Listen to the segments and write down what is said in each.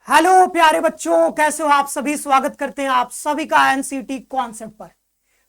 Hello प्यारे बच्चों, कैसे हो आप सभी। स्वागत करते हैं आप सभी का एनसीटी कॉन्सेप्ट पर।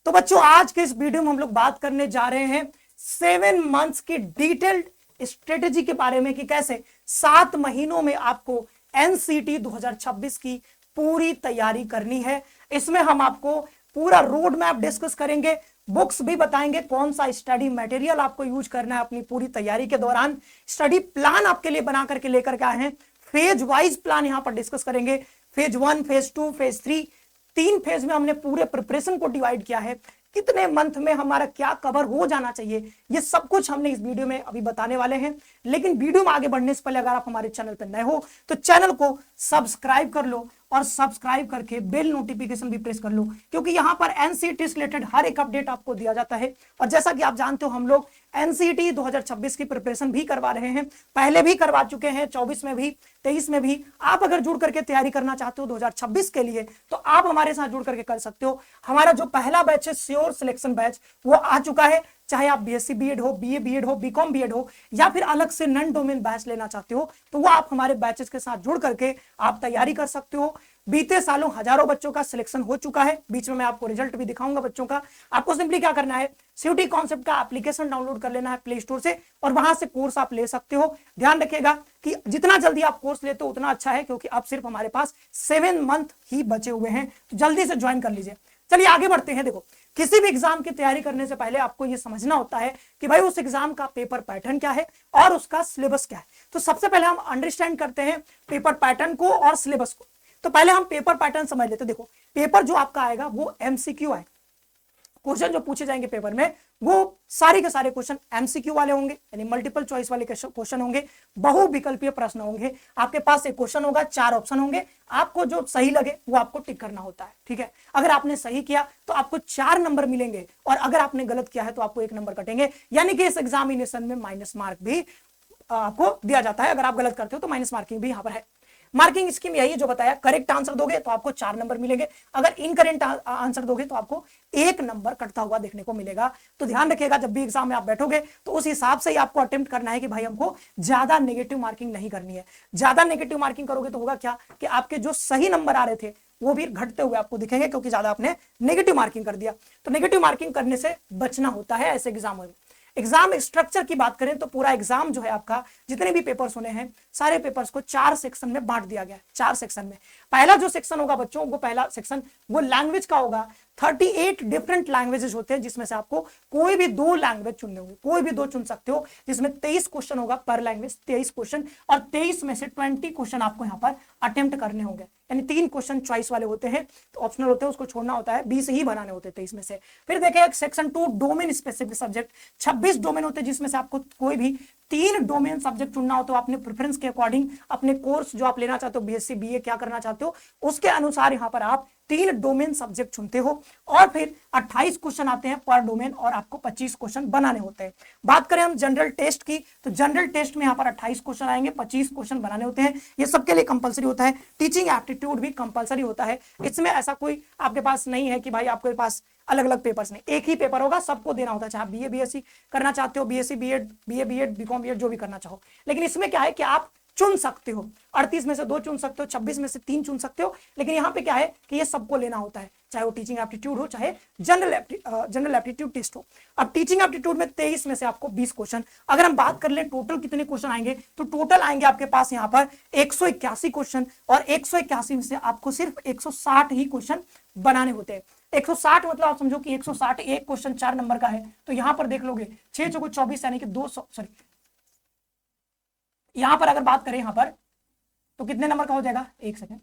तो बच्चों, आज के इस वीडियो में हम लोग बात करने जा रहे हैं 7 मंथ्स की डिटेल्ड स्ट्रेटेजी के बारे में कि कैसे 7 महीनों में आपको एनसीटी 2026 की पूरी तैयारी करनी है। इसमें हम आपको पूरा रोड मैप डिस्कस करेंगे, बुक्स भी बताएंगे, कौन सा स्टडी मटेरियल आपको यूज करना है अपनी पूरी तैयारी के दौरान। स्टडी प्लान आपके लिए बना करके लेकर के आए हैं। फेज वाइज प्लान यहां पर डिस्कस करेंगे। फेज 1, फेज 2, फेज 3, 3 फेज में हमने पूरे प्रिपरेशन को डिवाइड किया है। कितने मंथ में हमारा क्या कवर हो जाना चाहिए, ये सब कुछ हमने इस वीडियो में अभी बताने वाले हैं। लेकिन वीडियो में आगे बढ़ने से पहले अगर आप हमारे चैनल पर नए हो तो चैनल को सब्सक्राइब कर लो और सब्सक्राइब करके बेल नोटिफिकेशन भी प्रेस कर लो, क्योंकि यहां पर एनसीटी से रिलेटेड हर एक अपडेट आपको दिया जाता है। और जैसा कि आप जानते हो, हम लोग एनसीटी 2026 की प्रिपरेशन भी करवा रहे हैं, पहले भी करवा चुके हैं, 24 में भी, 23 में भी। आप अगर जुड़ करके तैयारी करना चाहते हो 2026 के लिए तो आप हमारे साथ जुड़ करके कर सकते हो। हमारा जो पहला बैच है श्योर सिलेक्शन बैच, वो आ चुका है। चाहे आप बीएससी बीएड हो, बीए बीएड हो, बीकॉम बीएड हो, या फिर अलग से नॉन डोमेन बैच लेना चाहते हो तो वो आप हमारे बैचेस के साथ जुड़ करके आप तैयारी कर सकते हो। बीते सालों हजारों बच्चों का सिलेक्शन हो चुका है। बीच में मैं आपको रिजल्ट भी दिखाऊंगा बच्चों का। आपको सिंपली क्या करना है, सीयूटी कॉन्सेप्ट का एप्लीकेशन डाउनलोड कर लेना है प्ले स्टोर से और वहां से कोर्स आप ले सकते हो। ध्यान रखिएगा कि जितना जल्दी आप कोर्स लेते हो उतना अच्छा है, क्योंकि अब सिर्फ हमारे पास 7 मंथ ही बचे हुए हैं, तो जल्दी से ज्वाइन कर लीजिए। चलिए आगे बढ़ते हैं। देखो, किसी भी एग्जाम की तैयारी करने से पहले आपको यह समझना होता है कि भाई उस एग्जाम का पेपर पैटर्न क्या है और उसका सिलेबस क्या है। तो सबसे पहले हम अंडरस्टैंड करते हैं पेपर पैटर्न को और सिलेबस को। तो पहले हम पेपर पैटर्न समझ लेते हैं। देखो, पेपर जो आपका आएगा वो एमसीक्यू आएगा। क्वेश्चन जो पूछे जाएंगे पेपर में वो सारे के सारे क्वेश्चन एमसीक्यू वाले होंगे, यानी मल्टीपल चॉइस वाले क्वेश्चन होंगे, बहुविकल्पीय प्रश्न होंगे। आपके पास एक क्वेश्चन होगा, 4 ऑप्शन होंगे, आपको जो सही लगे वो आपको टिक करना होता है। ठीक है, अगर आपने सही किया तो आपको 4 नंबर मिलेंगे और अगर आपने गलत किया है तो आपको 1 नंबर कटेंगे। यानी कि इस एग्जामिनेशन में माइनस मार्क भी आपको दिया जाता है। अगर आप गलत करते हो तो माइनस मार्किंग भी यहाँ पर है। मार्किंग स्कीम यही जो बताया, करेक्ट आंसर दोगे तो आपको 4 नंबर मिलेंगे, अगर इनकरेक्ट आंसर दोगे तो आपको 1 नंबर कटता हुआ देखने को मिलेगा। तो ध्यान रखिएगा, जब भी एग्जाम में आप बैठोगे तो उस हिसाब से ही आपको अटेम्प्ट करना है कि भाई हमको ज्यादा नेगेटिव मार्किंग नहीं करनी है। ज्यादा नेगेटिव मार्किंग करोगे तो होगा क्या कि आपके जो सही नंबर आ रहे थे वो भी घटते हुए आपको दिखेंगे, क्योंकि ज्यादा आपने नेगेटिव मार्किंग कर दिया। तो नेगेटिव मार्किंग करने से बचना होता है ऐसे एग्जाम में। एग्जाम स्ट्रक्चर की बात करें तो पूरा एग्जाम जो है आपका, जितने भी पेपर्स होने हैं सारे पेपर्स को 4 सेक्शन में बांट दिया गया है। 4 सेक्शन में पहला जो सेक्शन होगा बच्चों, वो पहला सेक्शन वो लैंग्वेज का होगा। 38 डिफरेंट लैंग्वेजेस होते हैं, जिसमें से आपको कोई भी 2 लैंग्वेज चुनने होंगे, कोई भी 2 चुन सकते हो, जिसमें 23 क्वेश्चन होगा पर लैंग्वेज, 23 क्वेश्चन, और 23 में से 20 क्वेश्चन आपको यहाँ पर अटेम्प्ट करने होंगे। यानी 3 क्वेश्चन चॉइस वाले होते हैं, तो ऑप्शनल होते हैं, उसको छोड़ना होता है, 20 ही बनाने होते हैं 23 में से। फिर देखिए section 2 domain specific subject, 26 domain होते हैं, जिसमें से आपको कोई भी 3 डोमेन सब्जेक्ट चुनना हो। तो अपने प्रेफरेंस के अकॉर्डिंग अपने कोर्स जो आप लेना चाहते हो, बीएससी बीए क्या करना चाहते हो, उसके अनुसार यहाँ पर आप 3 डोमेन सब्जेक्ट चुनते हो। और फिर 28 क्वेश्चन आते हैं पर डोमेन और आपको 25 क्वेश्चन बनाने होते हैं। बात करें हम जनरल टेस्ट की, तो जनरल टेस्ट में यहाँ पर 28 क्वेश्चन आएंगे, 25 क्वेश्चन बनाने होते हैं। ये सबके लिए कंपलसरी होता है। टीचिंग एप्टीट्यूड भी कंपलसरी होता है। इसमें ऐसा कोई आपके पास नहीं है कि भाई आपके पास अलग अलग पेपर्स नहीं, एक ही पेपर होगा, सबको देना होता है। चाहे आप बीए बीएससी करना चाहते हो, BSc BEd, BA BEd, BCom BEd, जो भी करना चाहो। लेकिन इसमें क्या है कि आप चुन सकते हो, 38 में से 2 चुन सकते हो, 26 में से 3 चुन सकते हो। लेकिन यहाँ पे क्या है कि ये सबको लेना होता है, चाहे वो टीचिंग एप्टीट्यूड हो, चाहे जनरल एप्टीट्यूड टेस्ट हो। अब टीचिंग एप्टीट्यूड में 23 में से आपको 20 क्वेश्चन। अगर हम बात कर लें टोटल कितने क्वेश्चन आएंगे, तो टोटल आएंगे आपके पास यहाँ पर 181 क्वेश्चन, और 181 में से आपको सिर्फ 160 ही क्वेश्चन बनाने होते हैं। 160 मतलब आप समझो कि 160 एक क्वेश्चन 4 नंबर का है, तो यहां पर देख लोगे 6 चौको 24 यानी कि 200, सॉरी, यहां पर अगर बात करें यहां पर तो कितने नंबर का हो जाएगा, एक सेकेंड,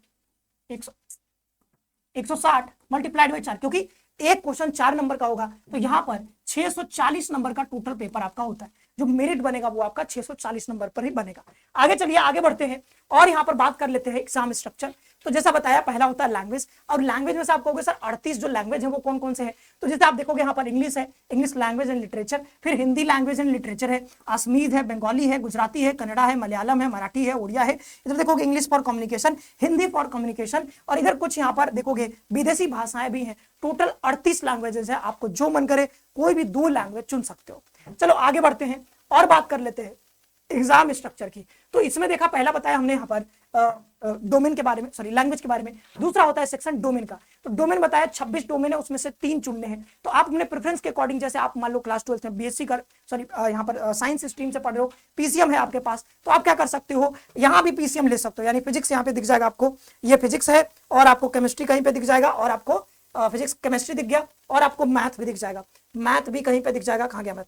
160 मल्टीप्लाइड बाई 4, क्योंकि एक क्वेश्चन 4 नंबर का होगा, तो यहां पर 640 नंबर का टोटल पेपर आपका होता है। जो मेरिट बनेगा वो आपका 640 नंबर पर ही बनेगा। आगे चलिए, आगे बढ़ते हैं और यहां पर बात कर लेते हैं एग्जाम स्ट्रक्चर। तो जैसा बताया, पहला होता है लैंग्वेज। और लैंग्वेज में से आप कहोगे सर 38 जो लैंग्वेज है वो कौन कौन से हैं, तो जैसे आप देखोगे यहाँ पर इंग्लिश है, इंग्लिश लैंग्वेज एंड लिटरेचर, फिर हिंदी लैंग्वेज एंड लिटरेचर है, असमीज है, बंगाली है, गुजराती है, कन्नड़ा है, मलयालम है, मराठी है, उड़िया है। इधर देखोगे English for communication, Hindi for communication, और इधर कुछ यहाँ पर देखोगे विदेशी भाषाएं भी हैं। टोटल 38 लैंग्वेजेस है, आपको जो मन करे कोई भी 2 लैंग्वेज चुन सकते हो। चलो आगे बढ़ते हैं और बात कर लेते हैं एग्जाम स्ट्रक्चर की। तो इसमें देखा, पहला बताया हमने यहाँ पर डोमेन के बारे में, सॉरी लैंग्वेज के बारे में, दूसरा होता है सेक्शन डोमेन का। तो डोमेन बताया 26 डोमेन है, उसमें से 3 चुनने हैं। तो आप अपने प्रेफरेंस के अकॉर्डिंग, जैसे आप मान लो क्लास 12 में बीएससी कर, सॉरी यहाँ पर साइंस स्ट्रीम से पढ़ रहे हो, पीसीएम है आपके पास, तो आप क्या कर सकते हो, यहाँ भी पीसीएम ले सकते हो, यानी फिजिक्स यहाँ पे दिख जाएगा आपको, ये फिजिक्स है, और आपको केमिस्ट्री कहीं पे दिख जाएगा, और आपको फिजिक्स केमिस्ट्री दिख गया, और आपको मैथ भी दिख जाएगा, मैथ भी कहीं पे दिख जाएगा, कहाँ गया मैथ,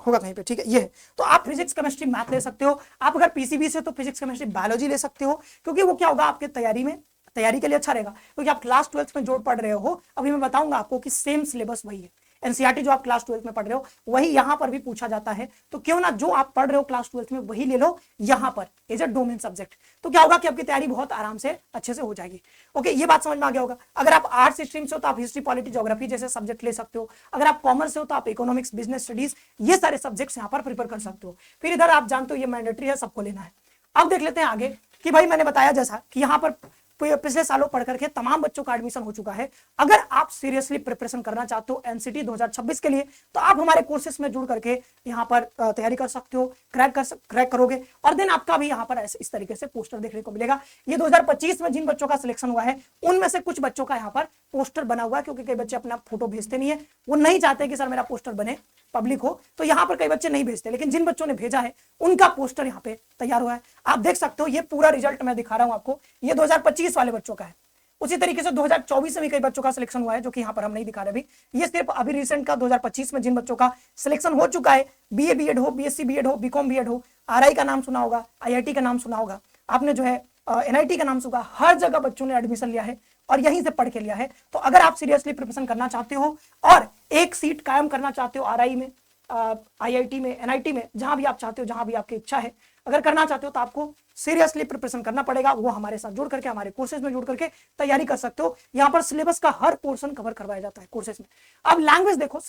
होगा कहीं पे, ठीक है, ये है। तो आप फिजिक्स केमिस्ट्री मैथ ले सकते हो। आप अगर पीसीबी से तो फिजिक्स केमिस्ट्री बायोलॉजी ले सकते हो, क्योंकि वो क्या होगा आपके तैयारी के लिए अच्छा रहेगा, क्योंकि आप क्लास 12 में जो पढ़ रहे हो, अभी मैं बताऊंगा आपको कि सेम सिलेबस वही है, एनसीईआरटी जो आप क्लास 12 में पढ़ रहे हो वही यहाँ पर भी पूछा जाता है। तो क्यों ना जो आप पढ़ रहे हो क्लास 12 में वही ले लो यहाँ पर एज अ डोमेन सब्जेक्ट। तो क्या होगा कि आपकी तैयारी बहुत आराम से अच्छे से हो जाएगी। ओके, ये बात समझ में आ गया होगा। अगर आप आर्ट्स स्ट्रीम से हो तो आप हिस्ट्री, पॉलिटी, ज्योग्राफी जैसे सब्जेक्ट ले सकते हो। अगर आप कॉमर्स से हो तो आप इकोनॉमिक्स, बिजनेस स्टडीज, ये सारे सब्जेक्ट्स यहाँ पर प्रिपेयर कर सकते हो। फिर इधर आप जानते हो ये मैंडेटरी है, सबको लेना है। अब देख लेते हैं आगे कि भाई मैंने बताया जैसा कि यहाँ पर पिछले सालों पढ़ करके तमाम बच्चों का एडमिशन हो चुका है। अगर आप सीरियसली प्रिपरेशन करना चाहते हो एनसीटी 2026 के लिए, तो आप हमारे कोर्सेज में जुड़ करके यहाँ पर तैयारी कर सकते हो, क्रैक करोगे, और देन आपका भी यहाँ पर इस तरीके से पोस्टर देखने को मिलेगा। ये 2025 में जिन बच्चों का सिलेक्शन हुआ है उनमें से कुछ बच्चों का यहाँ पर पोस्टर बना हुआ है, क्योंकि कई बच्चे अपना फोटो भेजते नहीं है, वो नहीं चाहते कि सर मेरा पोस्टर बने, पब्लिक हो, तो यहाँ पर कई बच्चे नहीं भेजते, लेकिन जिन बच्चों ने भेजा है उनका पोस्टर यहाँ पे तैयार हुआ है। आप देख सकते हो, ये पूरा रिजल्ट मैं दिखा रहा हूँ आपको, ये 2025 वाले बच्चों का है। उसी तरीके से 2024 में भी कई बच्चों का सिलेक्शन हुआ है, जो कि यहाँ पर हम नहीं दिखा रहे अभी। ये सिर्फ अभी रिसेंट का 2025 में जिन बच्चों का सिलेक्शन हो चुका है, बीए बीएड हो, बीएससी बीएड हो, बीकॉम बीएड हो, आरआई का नाम सुना होगा, आईआईटी का नाम सुना होगा, आपने जो है एनआईटी का नाम सुना, हर जगह बच्चों ने एडमिशन लिया है और यहीं से पढ़ के लिया है। तो अगर आप सीरियसली प्रिपरेशन करना चाहते हो और एक सीट कायम करना चाहते हो आरआई में, आईआईटी में, एनआईटी में, जहां भी आप चाहते हो, जहां भी आपकी इच्छा है, अगर करना चाहते हो तो आपको सीरियसली प्रिपरेशन करना पड़ेगा। वो हमारे साथ जुड़ करके, हमारे कोर्सेज में जुड़ करके तैयारी कर सकते हो। यहाँ पर सिलेबस का हर पोर्शन कवर करवाया जाता है कोर्सेज में। अब लैंग्वेज देखो,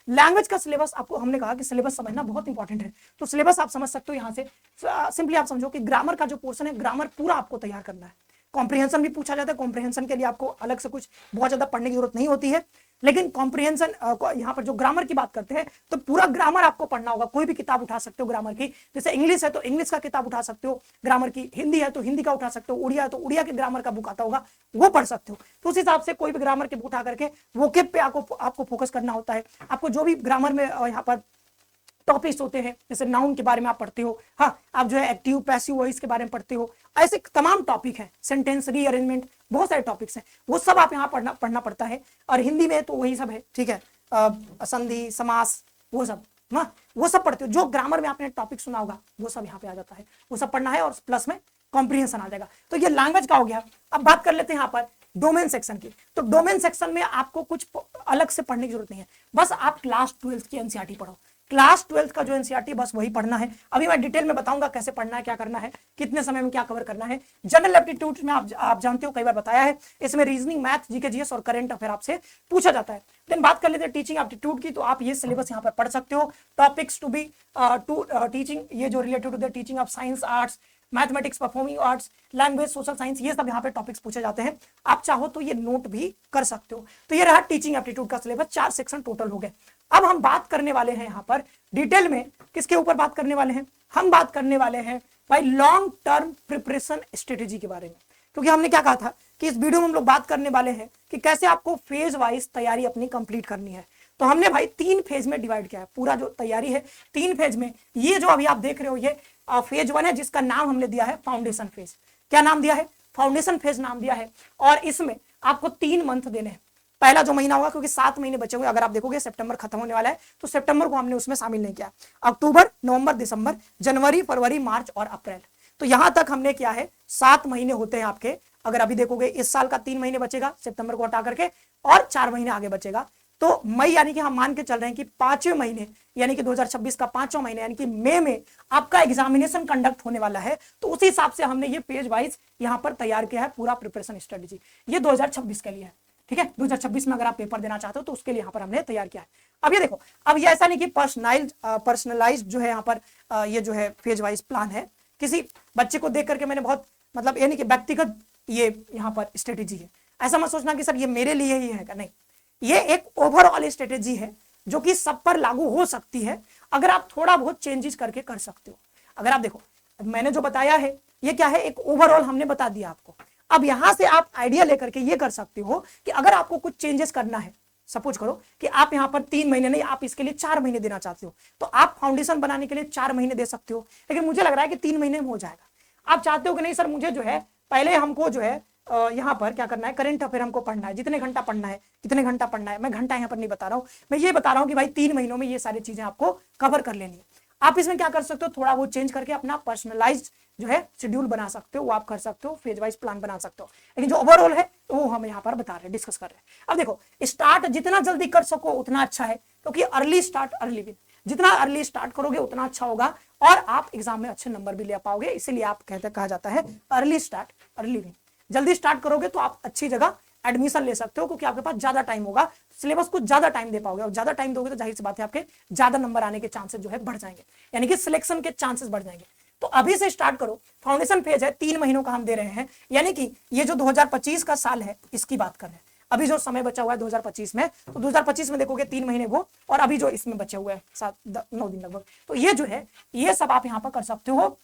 लैंग्वेज का सिलेबस आपको हमने कहा कि सिलेबस समझना बहुत इंपॉर्टेंट है, तो सिलेबस आप समझ सकते हो। यहाँ से सिंपली आप समझो कि ग्रामर का जो पोर्शन है, ग्रामर पूरा आपको तैयार करना है। कॉम्प्रिहेंशन भी पूछा जाता है, कॉम्प्रिहेंशन के लिए आपको अलग से कुछ बहुत ज्यादा पढ़ने की जरूरत नहीं होती है, लेकिन कॉम्प्रिहेंशन यहाँ पर जो ग्रामर की बात करते हैं तो पूरा ग्रामर आपको पढ़ना होगा। कोई भी किताब उठा सकते हो ग्रामर की, जैसे इंग्लिश है तो इंग्लिश का किताब उठा सकते हो ग्रामर की, हिंदी है तो हिंदी का उठा सकते हो, उड़िया है तो उड़िया के ग्रामर का बुक आता होगा, वो पढ़ सकते हो। तो उस हिसाब से कोई भी ग्रामर के बुक उठा करके वोकेब पे आपको फोकस करना होता है। आपको जो भी ग्रामर में यहाँ पर टॉपिक्स होते हैं, जैसे नाउन के बारे में आप पढ़ते हो, हाँ, आप जो है एक्टिव पैसिव वॉइस के बारे में पढ़ते हो, ऐसे तमाम टॉपिक हैं, सेंटेंस रीअरेंजमेंट, बहुत सारे टॉपिक्स हैं, वो सब आप यहाँ पढ़ना पड़ता है। और हिंदी में तो वही सब है, ठीक है, संधि, समास, वो सब ना, वो सब पढ़ते हो। जो ग्रामर में आपने टॉपिक सुना होगा वो सब यहाँ पे आ जाता है, वो सब पढ़ना है, और प्लस में कॉम्प्रिहेंशन आ जाएगा। तो ये लैंग्वेज का हो गया। अब बात कर लेते हैं यहाँ पर डोमेन सेक्शन की। तो डोमेन सेक्शन में आपको कुछ अलग से पढ़ने की जरूरत नहीं है, बस आप क्लास 12 की एनसीईआरटी पढ़ो। क्लास 12 का जो एनसीईआरटी बस वही पढ़ना है। अभी मैं डिटेल में बताऊंगा कैसे पढ़ना है, क्या करना है, कितने समय में क्या कवर करना है। जनरल एप्टीट्यूड में आप जानते हो, कई बार बताया है, इसमें रीजनिंग, मैथ, जीके, जीएस और करंट अफेयर आपसे पूछा जाता है। देन बात कर लेते हैं टीचिंग एप्टीट्यूड की। तो आप ये सिलेबस यहाँ पर पढ़ सकते हो, topics to be to teaching, ये जो related to the teaching of science, arts, mathematics, performing arts, language, social science, ये सब यहाँ पे टॉपिक्स पूछे जाते हैं। आप चाहो तो ये नोट भी कर सकते हो। तो ये रहा टीचिंग एप्टीट्यूड का सिलेबस, 4 सेक्शन टोटल हो गए। अब हम बात करने वाले हैं यहाँ पर डिटेल में, किसके ऊपर बात करने वाले हैं, हम बात करने वाले हैं भाई लॉन्ग टर्म प्रिपरेशन स्ट्रेटेजी के बारे में। क्योंकि हमने क्या कहा था कि इस वीडियो में हम लोग बात करने वाले हैं कि कैसे आपको फेज वाइज तैयारी अपनी कंप्लीट करनी है। तो हमने भाई 3 फेज में डिवाइड किया है, पूरा जो तैयारी है 3 फेज में। ये जो अभी आप देख रहे हो ये फेज 1 है, जिसका नाम हमने दिया है फाउंडेशन फेज। क्या नाम दिया है? फाउंडेशन फेज नाम दिया है। और इसमें आपको 3 मंथ देने हैं। पहला जो महीना होगा, क्योंकि 7 महीने बचे हुए, अगर आप देखोगे सितंबर खत्म होने वाला है, तो सितंबर को हमने उसमें शामिल नहीं किया। अक्टूबर, नवंबर, दिसंबर, जनवरी, फरवरी, मार्च और अप्रैल, तो यहां तक हमने किया है 7 महीने होते हैं आपके। अगर अभी देखोगे इस साल का 3 महीने बचेगा सितंबर को हटा करके, और 4 महीने आगे बचेगा। तो मई यानी कि हम मान के चल रहे हैं कि 5वें महीने यानी कि 2026 का 5वां महीने यानी कि मई में आपका एग्जामिनेशन कंडक्ट होने वाला है। तो उसी हिसाब से हमने ये पेज वाइज यहाँ पर तैयार किया है पूरा प्रिपरेशन स्ट्रेटेजी। ये 2026 के लिए है, ठीक है। 2026 में अगर आप पेपर देना चाहते हो तो उसके लिए यहाँ पर हमने तैयार किया है। अब ये देखो, अब ये ऐसा नहीं कि पर्सनलाइज जो है यहाँ पर ये जो है फेज वाइज प्लान है, किसी बच्चे को देख करके मैंने बहुत, मतलब ये नहीं कि व्यक्तिगत ये यहाँ पर स्ट्रेटेजी है। ऐसा मत सोचना कि सर ये मेरे लिए ही है, नहीं, ये एक ओवरऑल स्ट्रेटेजी है जो कि सब पर लागू हो सकती है अगर आप थोड़ा बहुत चेंजेस करके कर सकते हो। अगर आप देखो मैंने जो बताया है ये क्या है, एक ओवरऑल हमने बता दिया आपको। अब यहां से आप आइडिया लेकर के ये कर सकते हो कि अगर आपको कुछ चेंजेस करना है, सपोज करो कि आप यहां पर 3 महीने नहीं, आप इसके लिए 4 महीने देना चाहते हो, तो आप फाउंडेशन बनाने के लिए 4 महीने दे सकते हो, लेकिन मुझे लग रहा है कि 3 महीने में हो जाएगा। आप चाहते हो कि नहीं सर मुझे जो है पहले हमको जो है यहाँ पर क्या करना है, करंट अफेयर हमको पढ़ना है, जितने घंटा पढ़ना है, कितने घंटा पढ़ना है, मैं घंटा यहाँ पर नहीं बता रहा हूँ, मैं ये बता रहा हूँ कि भाई 3 महीनों में ये सारी चीजें आपको कवर कर लेनी है। आप इसमें क्या कर सकते हो, थोड़ा वो चेंज करके अपना पर्सनलाइज्ड जो है शेड्यूल बना सकते हो, वो आप कर सकते हो, फेज वाइज प्लान बना सकते हो, लेकिन जो ओवरऑल है वो हम यहाँ पर बता रहे हैं, डिस्कस कर रहे हैं। अब देखो, स्टार्ट जितना जल्दी कर सको उतना अच्छा है, क्योंकि अर्ली स्टार्ट अर्ली विन, जितना अर्ली स्टार्ट करोगे उतना अच्छा होगा और आप एग्जाम में अच्छे नंबर भी ले पाओगे, इसीलिए आप कहा जाता है अर्ली स्टार्ट अर्ली विन। जल्दी स्टार्ट करोगे तो आप अच्छी जगह एडमिशन ले सकते हो, क्योंकि आपके पास ज्यादा टाइम होगा, सिलेबस को ज्यादा टाइम दे पाओगे, और ज्यादा टाइम दोगे तो जाहिर सी बात है आपके ज्यादा नंबर आने के चांसेस जो है बढ़ जाएंगे, यानी कि सिलेक्शन के चांसेस बढ़ जाएंगे। तो अभी से स्टार्ट करो, फाउंडेशन फेज है 3 महीनों का हम दे रहे हैं, यानी कि ये जो 2025 का साल है इसकी बात कर रहे हैं। अभी जो समय बचा हुआ है 2025 में, तो 2025 में देखोगे 3 महीने वो, और अभी जो इसमें बचे हुए हैं 7-9 दिन लगभग, तो ये जो है ये सब आप यहाँ पर कर सकते हो।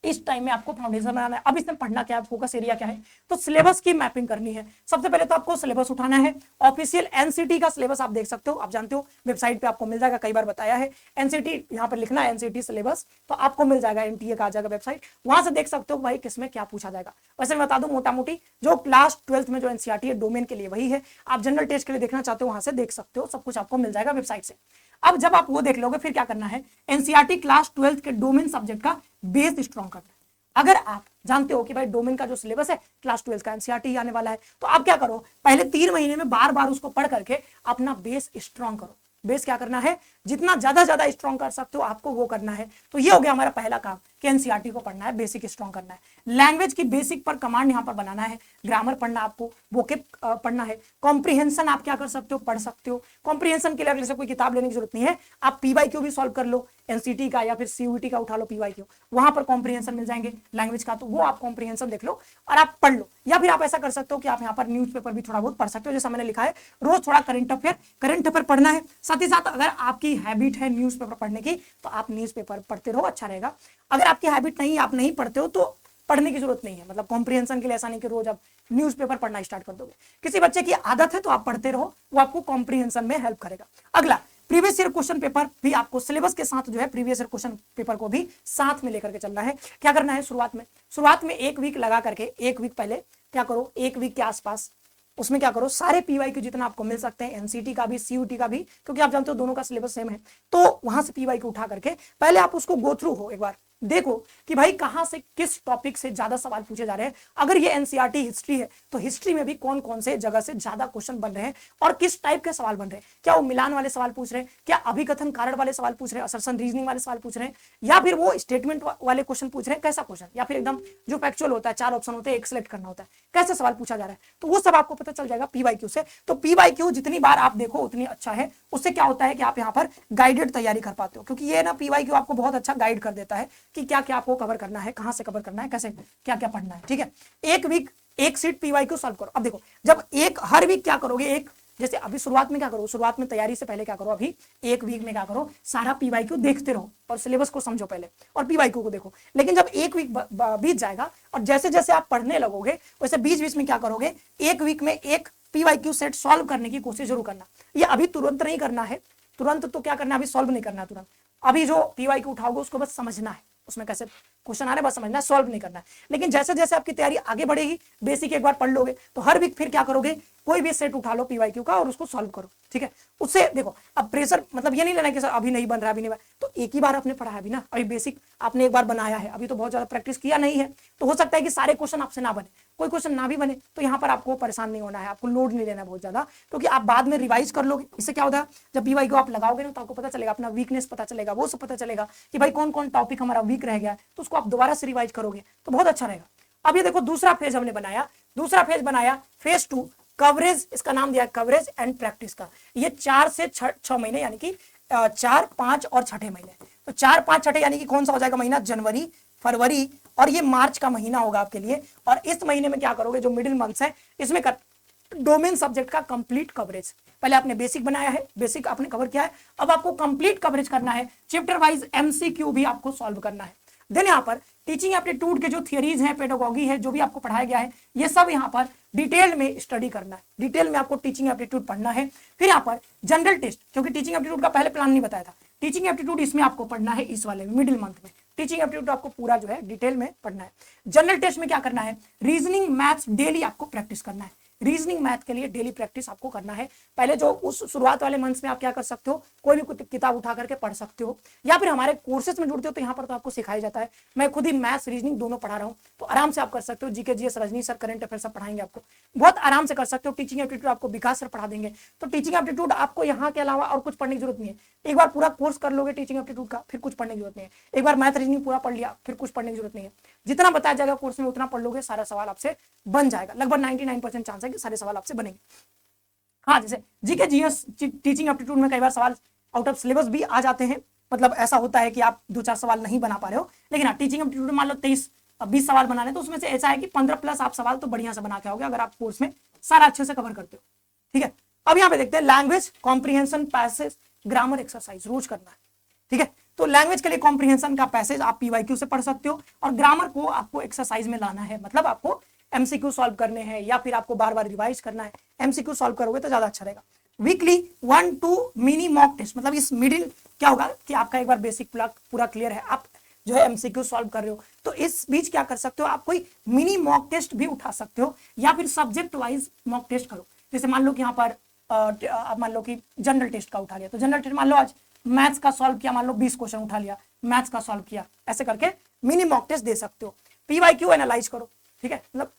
इस टाइम में आपको फाउंडेशन बनाना है। अब इसमें पढ़ना क्या है, फोकस एरिया क्या है, तो सिलेबस की मैपिंग करनी है। सबसे पहले तो आपको सिलेबस उठाना है, ऑफिशियल एनसीटी का सिलेबस आप देख सकते हो, आप जानते हो वेबसाइट पे आपको मिल जाएगा, कई बार बताया है, एनसीटी यहाँ पर लिखना है एनसीटी सिलेबस, तो आपको मिल जाएगा, एनटीए का आ जाएगा वेबसाइट, वहां से देख सकते हो भाई किसमें क्या पूछा जाएगा। वैसे मैं बता दूं मोटा मोटी जो क्लास 12th में जो एनसीईआरटी है डोमेन के लिए वही है, आप जनरल टेस्ट के लिए देखना चाहते हो वहां से देख सकते हो, सब कुछ आपको मिल जाएगा वेबसाइट से। अब जब आप वो देख लोगे फिर क्या करना है, एनसीईआरटी क्लास 12th के डोमेन सब्जेक्ट का बेस स्ट्रॉन्ग करना है। अगर आप जानते हो कि भाई डोमेन का जो सिलेबस है क्लास 12 का एनसीईआरटी आने वाला है, तो आप क्या करो, पहले 3 महीने में बार बार उसको पढ़ करके अपना बेस स्ट्रॉन्ग करो। बेस क्या करना है, जितना ज्यादा स्ट्रॉन्ग कर सकते हो आपको वो करना है। तो ये हो गया हमारा पहला काम कि एनसीईआरटी को पढ़ना है, बेसिक स्ट्रॉन्ग करना है। लैंग्वेज की बेसिक पर कमांड यहाँ पर बनाना है, ग्रामर पढ़ना आपको, वोकेब पढ़ना है, कॉम्प्रिहेंशन आप क्या कर सकते हो, पढ़ सकते हो। कॉम्प्रिहेंशन के लिए जैसे कोई किताब लेने की जरूरत नहीं है, आप पीवाईक्यू भी सॉल्व कर लो, एनसीटी का या फिर सीयूईटी का उठा लो पीवाईक्यू, वहां पर कॉम्प्रिहेंशन मिल जाएंगे लैंग्वेज का, तो वो आप कॉम्प्रिहेंशन देख लो और आप पढ़ लो। या फिर आप ऐसा कर सकते हो कि आप यहाँ पर न्यूज़पेपर भी थोड़ा बहुत पढ़ सकते हो, जैसा मैंने लिखा है, रोज थोड़ा करंट अफेयर पढ़ना है। साथ ही साथ अगर आपकी हैबिट है न्यूज़पेपर पढ़ने की तो आप न्यूज़पेपर पढ़ते रहो, अच्छा रहेगा। अगर आपकी हैबिट नहीं, आप नहीं पढ़ते हो तो पढ़ने की जरूरत नहीं है, मतलब कॉम्प्रिहेंशन के लिए ऐसा नहीं कि रोज आप न्यूज़पेपर पढ़ना स्टार्ट कर दोगे। किसी बच्चे की आदत है तो आप पढ़ते रहो, वो आपको कॉम्प्रिहेंशन में हेल्प करेगा। अगला, प्रीवियस ईयर क्वेश्चन पेपर भी आपको सिलेबस के साथ जो है प्रीवियस ईयर क्वेश्चन पेपर को भी साथ में लेकर के चलना है। क्या करना है, शुरुआत में 1 वीक लगा करके, 1 वीक पहले क्या करो, 1 वीक के आसपास उसमें क्या करो, सारे पीवाईक्यू जितना आपको मिल सकते हैं, एनसीटी का भी सीयूटी का भी, क्योंकि आप जानते हो दोनों का सिलेबस सेम है, तो वहां से पीवाईक्यू उठा करके पहले आप उसको गो थ्रू हो, एक बार देखो कि भाई कहां से किस टॉपिक से ज्यादा सवाल पूछे जा रहे हैं। अगर ये एनसीईआरटी हिस्ट्री है तो हिस्ट्री में भी कौन कौन से जगह से ज्यादा क्वेश्चन बन रहे हैं और किस टाइप के सवाल बन रहे हैं, क्या वो मिलान वाले सवाल पूछ रहे हैं, क्या अभिकथन कारण वाले सवाल पूछ रहे हैं, असर्शन रीजनिंग वाले सवाल पूछ रहे हैं, या फिर वो स्टेटमेंट वाले क्वेश्चन पूछ रहे हैं, कैसा क्वेश्चन, या फिर एकदम जो फैक्चुअल होता है, 4 ऑप्शन होते हैं, एक सिलेक्ट करना होता है, कैसे सवाल पूछा जा रहा है, तो वो सब आपको पता चल जाएगा पीवाईक्यू से। तो पीवाईक्यू जितनी बार आप देखो उतनी अच्छा है, उससे क्या होता है कि आप यहाँ पर गाइडेड तैयारी कर पाते हो, क्योंकि ये ना पीवाईक्यू आपको बहुत अच्छा गाइड कर देता है कि क्या क्या आपको कवर करना है, कहां से कवर करना है, कैसे क्या क्या पढ़ना है। ठीक है, 1 वीक 1 सीट पीवाईक्यू सॉल्व करो। अब देखो, जब हर वीक क्या करोगे, एक जैसे अभी शुरुआत में क्या करो, शुरुआत में तैयारी से पहले क्या करो, अभी 1 वीक में क्या करो, सारा पीवाईक्यू देखते रहो और सिलेबस को समझो पहले और पीवाईक्यू को देखो। लेकिन जब 1 वीक बीत जाएगा और जैसे जैसे आप पढ़ने लगोगे वैसे बीच बीच में क्या करोगे, 1 वीक में एक पीवाईक्यू सेट सॉल्व करने की कोशिश जरूर करना। ये अभी तुरंत नहीं करना है, तुरंत तो क्या करना है, अभी सॉल्व नहीं करना है तुरंत, अभी जो पीवाईक्यू उठाओगे उसको बस समझना है, उसमें कैसे क्वेश्चन आ रहे बस समझना है, सॉल्व नहीं करना है। लेकिन जैसे जैसे आपकी तैयारी आगे बढ़ेगी, बेसिक एक बार पढ़ लोगे तो हर वीक फिर क्या करोगे, कोई भी सेट उठा लो पीवाईक्यू का और उसको सॉल्व करो। ठीक है, उससे देखो अब प्रेशर मतलब ये नहीं लेना कि सर अभी नहीं बन रहा, अभी नहीं बन, तो एक ही बार आपने पढ़ा है अभी ना, अभी बेसिक आपने एक बार बनाया है, अभी तो बहुत ज्यादा प्रैक्टिस किया नहीं है, तो हो सकता है कि सारे क्वेश्चन आपसे ना बने, कोई क्वेश्चन ना भी बने, तो यहाँ पर आपको परेशान नहीं होना है, आपको लोड नहीं लेना बहुत ज्यादा, क्योंकि आप बाद में रिवाइज कर लोगे। इससे क्या होता है, जब पीवाईक्यू आप लगाओगे ना तो आपको पता चलेगा, अपना वीकनेस पता चलेगा, वो सब पता चलेगा कि भाई कौन कौन टॉपिक हमारा वीक रह गया, तो उसको आप दोबारा से रिवाइज करोगे तो बहुत अच्छा रहेगा। अब ये देखो दूसरा फेज हमने बनाया, फेज 2 कवरेज, इसका नाम दिया कवरेज एंड प्रैक्टिस का। ये 4 से 6 महीने यानी कि 4, 5 और 6 महीने, तो 4, 5, 6 यानी कि कौन सा हो जाएगा महीना, जनवरी, फरवरी और ये मार्च का महीना होगा आपके लिए। और इस महीने में क्या करोगे, जो मिडिल मंथ्स है इसमें डोमेन सब्जेक्ट का कंप्लीट कवरेज। पहले आपने बेसिक बनाया है, बेसिक आपने कवर किया है, अब आपको कंप्लीट कवरेज करना है, चैप्टर वाइज एमसीक्यू भी आपको सॉल्व करना है। देन यहाँ पर टीचिंग एप्टीट्यूड के जो थियरीज हैं, पेडागोगी है, जो भी आपको पढ़ाया गया है, ये सब यहाँ पर डिटेल में स्टडी करना है, डिटेल में आपको टीचिंग एप्टीट्यूड पढ़ना है। फिर यहाँ पर जनरल टेस्ट, क्योंकि टीचिंग एप्टीट्यूड का पहले प्लान नहीं बताया था, टीचिंग एप्टीट्यूड इसमें आपको पढ़ना है, इस वाले मिडिल मंथ में टीचिंग एप्टीट्यूड आपको पूरा जो है डिटेल में पढ़ना है। जनरल टेस्ट में क्या करना है, रीजनिंग मैथ्स डेली आपको प्रैक्टिस करना है, रीजनिंग मैथ के लिए डेली प्रैक्टिस आपको करना है। पहले जो उस शुरुआत वाले मंथ्स में आप क्या कर सकते हो, कोई भी किताब उठा करके पढ़ सकते हो, या फिर हमारे कोर्सेज में जुड़ते हो तो यहाँ पर तो आपको सिखाया जाता है, मैं खुद ही मैथ्स रीजनिंग दोनों पढ़ा रहा हूँ, तो आराम से आप कर सकते हो। GK GS Rajni sir current affair सब पढ़ाएंगे आपको, बहुत आराम से कर सकते हो। टीचिंग एप्टीट्यूड आपको विकास सर पढ़ा देंगे, तो टीचिंग एप्टीट्यूड आपको यहाँ के अलावा और कुछ पढ़ने की जरूरत नहीं है। एक बार पूरा कोर्स कर लोगे टीचिंग एप्टीट्यूड का, फिर कुछ पढ़ने की जरूरत नहीं है। एक बार मैथ रीजनिंग पूरा पढ़ लिया, फिर कुछ पढ़ने की जरूरत नहीं है। जितना बताया जाएगा कोर्स में उतना पढ़ लोगे, सारा सवाल आपसे बन जाएगा। लगभग 99% चांस है कि सारे सवाल आपसे बनेंगे। हाँ, जैसे जीके जीएस टीचिंग एप्टीट्यूड में कई बार सवाल आउट ऑफ सिलेबस भी आ जाते हैं, मतलब ऐसा होता है कि आप 2-4 सवाल नहीं बना पा रहे हो, लेकिन हाँ टीचिंग एप्टीट्यूड मान लो 23-20 सवाल बनाने, तो उसमें से ऐसा है कि 15+ आप सवाल तो बढ़िया से बना के आओगे, अगर आप कोर्स में सारा अच्छे से कवर करते हो। ठीक है, अब यहाँ पे देखते हैं language comprehension passage grammar exercise रोज करना है। ठीक है, तो लैंग्वेज के लिए कॉम्प्रिहेंशन का पैसेज आप पीवाईक्यू से पढ़ सकते हो, और ग्रामर को आपको एक्सरसाइज में लाना है, मतलब आपको एमसीक्यू सॉल्व करने हैं, या फिर आपको बार बार रिवाइज करना है। एमसीक्यू सॉल्व करोगे तो ज्यादा अच्छा रहेगा। वीकली 1-2 मिनी मॉक टेस्ट, मतलब इस मिडिल क्या होगा कि आपका एक बार बेसिक पूरा क्लियर है, आप जो है एमसीक्यू सॉल्व कर रहे हो, तो इस बीच क्या कर सकते हो, आप कोई मिनी मॉक टेस्ट भी उठा सकते हो, या फिर सब्जेक्ट वाइज मॉक टेस्ट करो। जैसे मान लो कि यहाँ पर आप मान लो कि जनरल टेस्ट का उठा लिया, तो जनरल टेस्ट मान लो आज मैथ्स का सॉल्व किया, मान लो 20 क्वेश्चन उठा लिया, मैथ्स का सॉल्व किया, ऐसे करके मिनी मॉक टेस्ट दे सकते हो। पीवाईक्यू एनालाइज करो, ठीक है, मतलब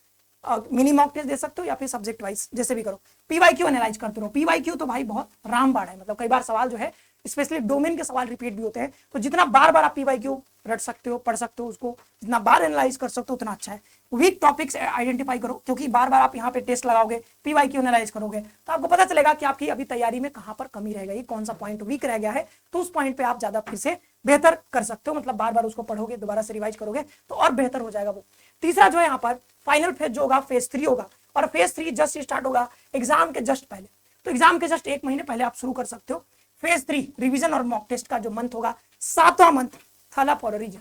मिनी मॉक टेस्ट दे सकते हो या फिर सब्जेक्ट वाइज जैसे भी करो। पीवाईक्यू एनालाइज करते रहो। पीवाईक्यू तो भाई बहुत रामबाण है, मतलब कई बार सवाल जो है स्पेशली डोमेन के सवाल रिपीट भी होते हैं, तो जितना बार बार आप पीवाईक्यू रट सकते हो, पढ़ सकते हो, उसको जितना बार एनालाइज कर सकते हो उतना अच्छा है। वीक टॉपिक्स आइडेंटिफाई करो, क्योंकि बार बार आप यहाँ पे टेस्ट लगाओगे, पीवाईक्यू एनालाइज करोगे, तो आपको पता चलेगा कि आपकी अभी तैयारी में कहाँ पर कमी रह गई, कौन सा पॉइंट वीक रह गया है, तो उस पॉइंट पे आप ज्यादा फिर से बेहतर कर सकते हो, मतलब बार बार उसको पढ़ोगे, दोबारा से रिवाइज करोगे तो और बेहतर हो जाएगा वो। तीसरा जो है यहाँ पर फाइनल फेज जो होगा फेज 3 होगा, और फेज 3 जस्ट स्टार्ट होगा एग्जाम के जस्ट पहले, तो एग्जाम के जस्ट 1 महीने पहले आप शुरू कर सकते हो। फेज 3 रिवीजन और मॉक टेस्ट का जो मंथ होगा 7वां मंथ थाला फॉर रीजन,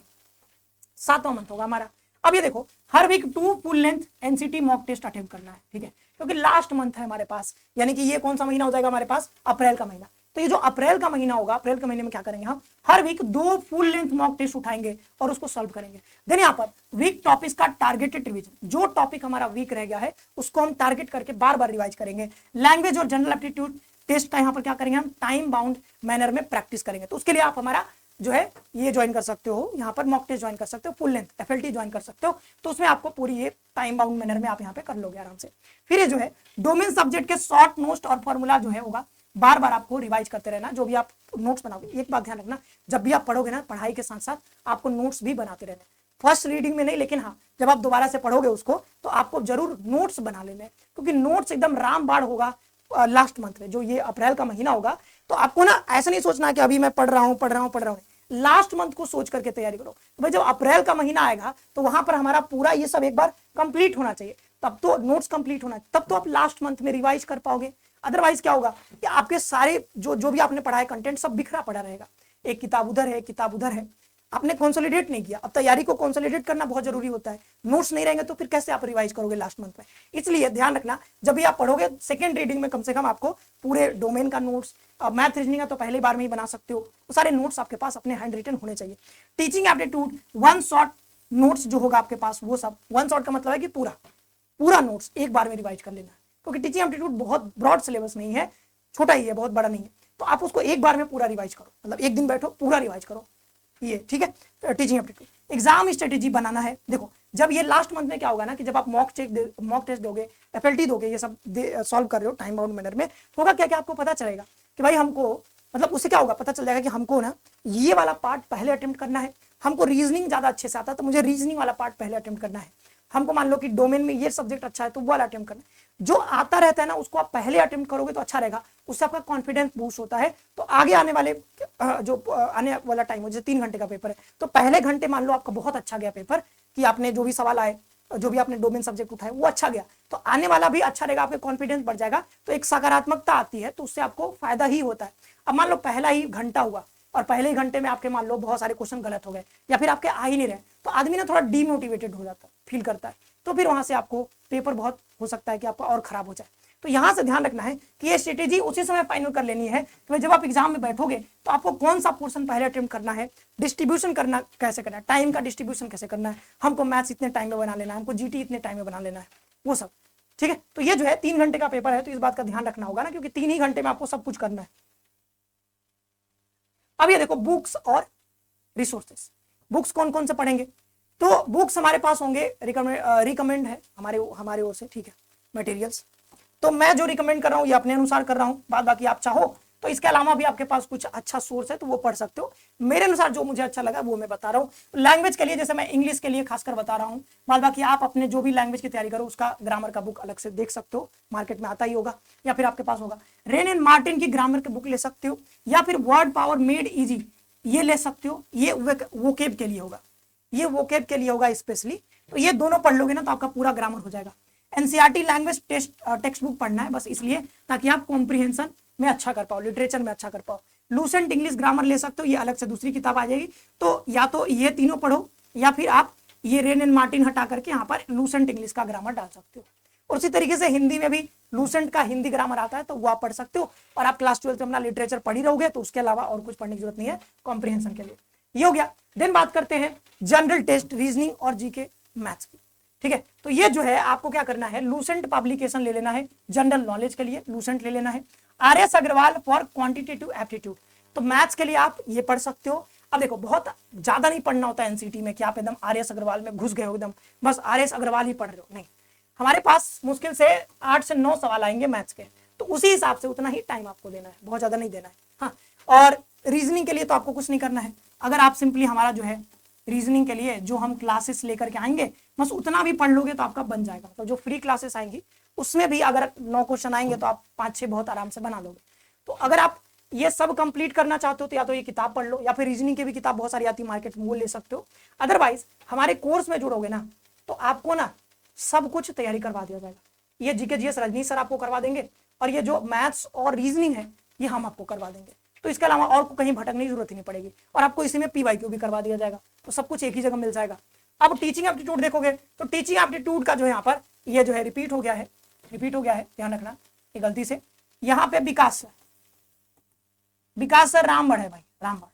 7वां मंथ होगा हमारा। अब ये देखो हर week 2 full length NCT mock test attempt करना है, ठीक है, क्योंकि लास्ट मंथ है हमारे पास, यानी कि ये कौन सा महीना हो जाएगा हमारे पास, अप्रैल का महीना। तो ये जो अप्रैल का महीना होगा, अप्रैल के महीने में क्या करेंगे हम, हर week 2 full length mock test उठाएंगे और उसको सॉल्व करेंगे। देन यहाँ पर वीक टॉपिक्स का टारगेटेड रिवीजन, जो टॉपिक हमारा वीक रह गया है उसको हम टारगेट करके बार बार रिवाइज करेंगे। लैंग्वेज और जनरल एप्टीट्यूड टेस्ट का यहाँ पर क्या करेंगे हम, टाइम बाउंड मैनर में प्रैक्टिस करेंगे। तो उसके लिए आप हमारा जो है ये ज्वाइन कर सकते हो, यहाँ पर मॉक टेस्ट ज्वाइन कर सकते हो, फुल लेंथ एफएलटी ज्वाइन कर सकते हो, तो उसमें आपको पूरी ये टाइम बाउंड मैनर में आप यहाँ पे कर लोगे आराम से। फिर ये जो है डोमेन सब्जेक्ट के शॉर्ट नोट्स और फॉर्मूला जो है होगा, बार बार आपको रिवाइज करते रहना। जो भी आप नोट्स बनाओगे, एक बात ध्यान रखना, जब भी आप पढ़ोगे ना, पढ़ाई के साथ साथ आपको नोट्स भी बनाते रहना। फर्स्ट रीडिंग में नहीं, लेकिन हाँ जब आप दोबारा से पढ़ोगे उसको तो आपको जरूर नोट्स बना लेने, क्योंकि नोट्स एकदम रामबाण होगा लास्ट मंथ में, जो ये अप्रैल का महीना होगा। तो आपको ना ऐसा नहीं सोचना कि अभी मैं पढ़ रहा हूँ, लास्ट मंथ को सोच करके तैयारी करो। तो भाई जब अप्रैल का महीना आएगा तो वहां पर हमारा पूरा ये सब एक बार कंप्लीट होना चाहिए, तब तो नोट्स कंप्लीट होना, तब तो आप लास्ट मंथ में रिवाइज कर पाओगे। अदरवाइज क्या होगा कि आपके सारे जो भी आपने पढ़ा है कंटेंट सब बिखरा पड़ा रहेगा, एक किताब उधर है, एक किताब उधर है, आपने कंसोलिडेट नहीं किया। अब तैयारी को कंसोलिडेट करना बहुत जरूरी होता है, नोट्स नहीं रहेंगे तो फिर कैसे आप रिवाइज करोगे लास्ट मंथ में। इसलिए ध्यान रखना, जब भी आप पढ़ोगे सेकंड रीडिंग में कम से कम आपको पूरे डोमेन का नोट्स, मैथ रीजनिंग का तो पहले बार में ही बना सकते हो, वो सारे नोट्स आपके पास अपने हैंड रिटन होने चाहिए। टीचिंग एप्टीट्यूड 1 शॉट नोट्स जो होगा आपके पास, वो सब 1 शॉट का मतलब है कि पूरा नोट्स एक बार में रिवाइज कर लेना, क्योंकि टीचिंग एप्टीट्यूड बहुत ब्रॉड सिलेबस नहीं है, छोटा ही है, बहुत बड़ा नहीं है, तो आप उसको एक बार में पूरा रिवाइज करो, मतलब एक दिन बैठो पूरा रिवाइज करो ये, ठीक है। टीचिंग एप्टीट्यूड एग्जाम स्ट्रेटेजी बनाना है। देखो जब ये लास्ट मंथ में क्या होगा ना कि जब आप मॉक टेस्ट दोगे, एफएलटी दोगे, ये सब सॉल्व कर रहे हो टाइम बाउंड मैनर में, तो होगा क्या क्या आपको पता चलेगा कि भाई हमको, मतलब उससे क्या होगा, पता चल जाएगा कि हमको ना ये वाला पार्ट पहले अटेम्प्ट करना है, हमको रीजनिंग ज्यादा अच्छे से आता है तो मुझे रीजनिंग वाला पार्ट पहले अटेम्प्ट करना है, हमको मान लो कि डोमेन में ये सब्जेक्ट अच्छा है तो वो वाला अटेम्प्ट करना है। जो आता रहता है ना उसको आप पहले अटेम्प्ट करोगे तो अच्छा रहेगा, उससे आपका कॉन्फिडेंस बूस्ट होता है। तो आगे आने वाले जो आने वाला टाइम हो, जैसे 3 घंटे का पेपर है, तो पहले घंटे मान लो आपका बहुत अच्छा गया पेपर, कि आपने जो भी सवाल आए, जो भी आपने डोमेन सब्जेक्ट उठाए वो अच्छा गया, तो आने वाला भी अच्छा रहेगा, आपका कॉन्फिडेंस बढ़ जाएगा, तो एक सकारात्मकता आती है, तो उससे आपको फायदा ही होता है। अब मान लो पहला ही घंटा हुआ और पहले ही घंटे में आपके मान लो बहुत सारे क्वेश्चन गलत हो गए या फिर आपके आ ही नहीं रहे, तो आदमी ना थोड़ा डीमोटिवेटेड हो जाता है, फील करता है, तो फिर वहां से आपको पेपर बहुत हो सकता है कि आपका और खराब हो जाए। तो यहां से ध्यान रखना है कि ये स्ट्रेटेजी उसी समय फाइनल कर लेनी है कि जब आप एग्जाम में बैठोगे तो आपको कौन सा पोर्शन पहले अटेम्प्ट करना है, डिस्ट्रीब्यूशन करना कैसे करना है, टाइम का डिस्ट्रीब्यूशन कैसे करना है, हमको मैथ्स इतने टाइम में बना लेना है, हमको जीटी इतने टाइम में बना लेना है, वो सब। ठीक है, तो ये जो है 3 घंटे का पेपर है, तो इस बात का ध्यान रखना होगा ना, क्योंकि 3 ही घंटे में आपको सब कुछ करना है। अब ये देखो बुक्स और रिसोर्सेस, बुक्स कौन कौन से पढ़ेंगे, तो बुक्स हमारे पास होंगे, रिकमेंड है हमारे ओर से, ठीक है, मटेरियल्स। तो मैं जो रिकमेंड कर रहा हूँ ये अपने अनुसार कर रहा हूँ, बाद बाकी आप चाहो तो इसके अलावा भी आपके पास कुछ अच्छा सोर्स है तो वो पढ़ सकते हो। मेरे अनुसार जो मुझे अच्छा लगा वो मैं बता रहा हूँ। लैंग्वेज के लिए जैसे मैं इंग्लिश के लिए खासकर बता रहा हूँ, बाद बाकी आप अपने जो भी लैंग्वेज की तैयारी करो उसका ग्रामर का बुक अलग से देख सकते हो, मार्केट में आता ही होगा या फिर आपके पास होगा। रेन एंड मार्टिन की ग्रामर की बुक ले सकते हो, या फिर वर्ड पावर मेड इजी ये ले सकते हो, ये वोकेब के लिए होगा, ये वोकेब के लिए होगा स्पेशली। तो ये दोनों पढ़ लोगे ना तो आपका पूरा ग्रामर हो जाएगा। एनसीईआरटी लैंग्वेज टेक्स्ट बुक पढ़ना है बस इसलिए ताकि आप कॉम्प्रिहेंशन में अच्छा कर पाओ, लिटरेचर में अच्छा कर पाओ। लूसेंट इंग्लिश ग्रामर ले सकते हो, ये अलग से दूसरी किताब आ जाएगी। तो या तो ये तीनों पढ़ो या फिर आप ये रेन एंड मार्टिन हटा करके यहाँ पर लूसेंट इंग्लिश का ग्रामर डाल सकते हो। और उसी तरीके से हिंदी में भी लूसेंट का हिंदी ग्रामर आता है तो वो आप पढ़ सकते हो, और आप क्लास 12 में अपना लिटरेचर पढ़ ही रहोगे तो उसके अलावा और कुछ पढ़ने की जरूरत नहीं है कॉम्प्रिहेंशन के लिए। ये हो गया। देन बात करते हैं जनरल टेस्ट, रीजनिंग और जीके मैथ्स की। ठीक है, तो ये जो है आपको क्या करना है, लूसेंट पब्लिकेशन ले लेना है, जनरल नॉलेज के लिए लूसेंट ले लेना है। R S. Agarwal for quantitative aptitude, तो मैथ्स के लिए आप ये पढ़ सकते हो। अब देखो बहुत ज्यादा नहीं पढ़ना होता है एनसीटी में कि आप एकदम आर.एस. अग्रवाल में घुस गए हो, एकदम बस आर.एस. अग्रवाल ही पढ़ रहे हो, नहीं। हमारे पास मुश्किल से 8 से 9 सवाल आएंगे मैथ्स के, तो उसी हिसाब से उतना ही टाइम आपको देना है, बहुत ज्यादा नहीं देना है। हाँ, और रीजनिंग के लिए तो आपको कुछ नहीं करना है। अगर आप सिंपली हमारा जो है रीजनिंग के लिए जो हम क्लासेस लेकर के आएंगे बस उतना भी पढ़ लोगे तो आपका बन जाएगा। तो जो फ्री क्लासेस आएंगी उसमें भी अगर 9 क्वेश्चन आएंगे तो आप 5-6 बहुत आराम से बना लोगे। तो अगर आप ये सब कंप्लीट करना चाहते हो तो या तो ये किताब पढ़ लो, या फिर रीजनिंग की भी किताब बहुत सारी आती है मार्केट में, वो ले सकते हो। अदरवाइज हमारे कोर्स में जुड़ोगे ना तो आपको ना सब कुछ तैयारी करवा दिया जाएगा। ये जीके जीएस रजनीश सर आपको करवा देंगे, और ये जो मैथ्स और रीजनिंग है ये हम आपको करवा देंगे। तो इसके अलावा और कहीं भटकने की जरूरत ही नहीं पड़ेगी, और आपको इसी में पीवाईक्यू भी करवा दिया जाएगा, तो सब कुछ एक ही जगह मिल जाएगा। अब टीचिंग एप्टीट्यूड देखोगे तो टीचिंग एप्टीट्यूड का जो यहाँ पर ये जो है रिपीट हो गया है, ध्यान रखना ये गलती से यहाँ पे विकास सर रामबाड़ है भाई, रामबाड़।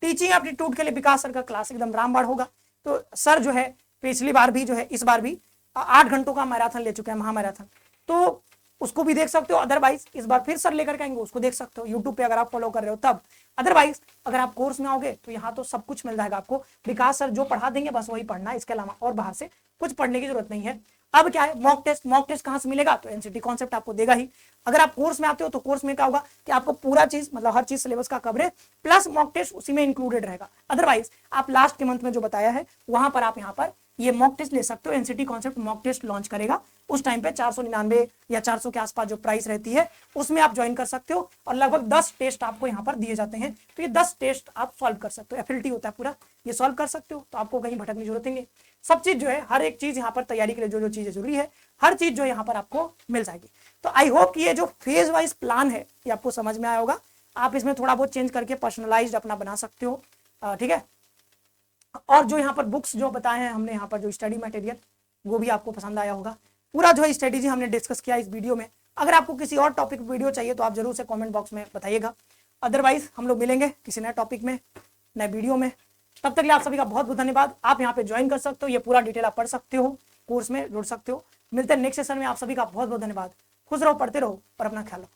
टीचिंग एप्टीट्यूड के लिए विकास सर का क्लास एकदम रामबाड़ होगा। तो सर जो है पिछली बार भी जो है इस बार भी 8 घंटों का मैराथन ले चुके हैं, महामैराथन, तो उसको भी देख सकते हो। अदरवाइज इस बार फिर सर लेकर के आएंगे, उसको देख सकते हो यूट्यूब पे अगर आप फॉलो कर रहे हो तब। अदरवाइज अगर आप कोर्स में आओगे तो यहाँ तो सब कुछ मिल जाएगा आपको, विकास सर जो पढ़ा देंगे बस वही पढ़ना है, इसके अलावा और बाहर से कुछ पढ़ने की जरूरत नहीं है। अब क्या है, मॉक टेस्ट कहाँ से मिलेगा, तो एनसीटी कॉन्सेप्ट आपको देगा ही। अगर आप कोर्स में आते हो तो कोर्स में क्या होगा कि आपको पूरा चीज मतलब हर चीज सिलेबस का कवरेज प्लस मॉक टेस्ट उसी में इंक्लूडेड रहेगा। अदरवाइज आप लास्ट के मंथ में जो बताया है वहां पर आप यहाँ पर ये मॉक टेस्ट ले सकते हो। NCT concept mock test launch करेगा, उस टाइम पे 499 या 400 के आसपास जो प्राइस रहती है उसमें आप ज्वाइन कर सकते हो, और लगभग 10 टेस्ट आपको यहाँ पर दिए जाते हैं। तो ये 10 टेस्ट आप सॉल्व कर सकते हो, एफएलटी होता है पूरा, ये सॉल्व कर सकते हो, तो आपको कहीं भटकने की जरूरत नहीं है। सब चीज जो है, हर एक चीज यहाँ पर तैयारी के लिए जो जो चीजें जरूरी है हर चीज जो यहाँ पर आपको मिल जाएगी। तो आई होप कि ये जो फेज वाइज प्लान है ये आपको समझ में आया होगा। आप इसमें थोड़ा बहुत चेंज करके पर्सनलाइज्ड अपना बना सकते हो, ठीक है। और जो यहाँ पर बुक्स जो बताए हैं हमने, यहाँ पर जो स्टडी मटेरियल वो भी आपको पसंद आया होगा। पूरा जो है स्ट्रेटेजी हमने डिस्कस किया इस वीडियो में। अगर आपको किसी और टॉपिक वीडियो चाहिए तो आप जरूर से कमेंट बॉक्स में बताइएगा। अदरवाइज हम लोग मिलेंगे किसी नए टॉपिक में, नए वीडियो में। तब तक के लिए आप सभी का बहुत बहुत धन्यवाद। आप यहाँ पे ज्वाइन कर सकते हो, ये पूरा डिटेल आप पढ़ सकते हो, कोर्स में जुड़ सकते हो। मिलते हैं नेक्स्ट सेशन में। आप सभी का बहुत बहुत धन्यवाद। खुश रहो, पढ़ते रहो और अपना ख्याल रखो।